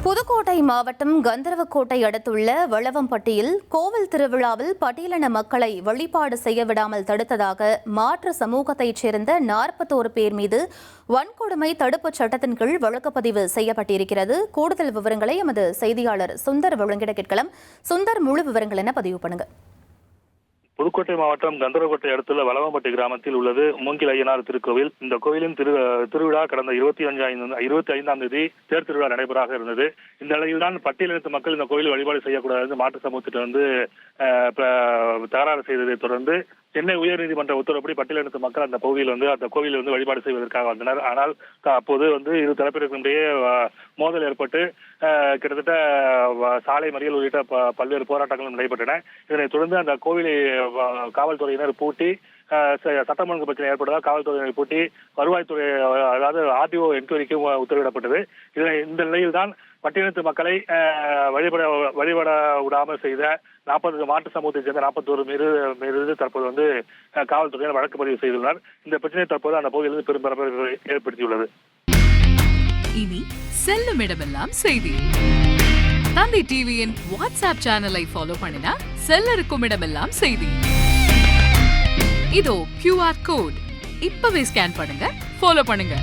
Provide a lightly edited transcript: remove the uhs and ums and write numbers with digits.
புதுக்கோட்டை மாவட்டம் கந்தர்வக்கோட்டை அடுத்துள்ள வளவம்பட்டியில் கோவில் திருவிழாவில் பட்டியலின மக்களை வழிபாடு செய்ய விடாமல் தடுத்ததாக மாற்று சமூகத்தைச் சேர்ந்த 41 பேர் மீது வன்கொடுமை தடுப்புச் சட்டத்தின் கீழ் வழக்குப்பதிவு செய்யப்பட்டிருக்கிறது. கூடுதல் விவரங்களை எமது செய்தியாளர் சுந்தர் வழங்கிட கேட்கலாம். சுந்தர், முழு விவரங்கள் என்ன பதிவு பண்ணுங்க. புதுக்கோட்டை மாவட்டம் கந்தர்வக்கோட்டை அடுத்துள்ள வளவம்பட்டி கிராமத்தில் உள்ளது மூங்கில் ஐயனார் திருக்கோவில். இந்த கோவிலின் திருவிழா கடந்த 25ஆம் தேதி தேர் திருவிழா நடைபெறாக இருந்தது. இந்த நிலையில்தான் பட்டியலினத்து மக்கள் இந்த கோவில் வழிபாடு செய்யக்கூடாது மாற்று சமூகத்திட்ட தகராறு செய்ததை தொடர்ந்து சென்னை உயர்நீதிமன்ற உத்தரவுப்படி பட்டியலினத்து மக்கள் அந்த கோவிலில் வழிபாடு செய்வதற்காக வந்தனர். ஆனால் அப்போது இரு தரப்பினருக்கிடையே மோதல் ஏற்பட்டு கிட்டத்தட்ட சாலை மறியல் உள்ளிட்ட பல்வேறு போராட்டங்களும் நடைபெற்றன. இதனைத் தொடர்ந்து அந்த கோவிலை காவல்துறையினர் பூட்டி சட்டம் ஒழுங்கு பிரச்சனை ஏற்பட்டதால் காவல்துறையினர் பூட்டி வருவாய்த்துறை அதாவது ஆர்டிஓ என்கொயரிக்கு உத்தரவிடப்பட்டது. இந்த நிலையில் தான் பட்டியலினத்து மக்களை வழிபட விடாமல் செய்த 40 மாற்று சமூகத்தைச் சேர்ந்த 41 மீது தற்போது காவல்துறையினர் வழக்கு பதிவு செய்துள்ளனர். இந்த பிரச்சனை தற்போது அந்த பகுதியில் பெரும் பரபரப்பை ஏற்படுத்தியுள்ளது. இனி செல்லும் இடமெல்லாம் செய்தி. தந்தை டிவியின் வாட்ஸ்அப் சேனலை ஃபாலோ பண்ணினா செல்லருக்கும் இடமெல்லாம் செய்தி. இதோ QR கோட் இப்பவே ஸ்கேன் பண்ணுங்க, ஃபாலோ பண்ணுங்க.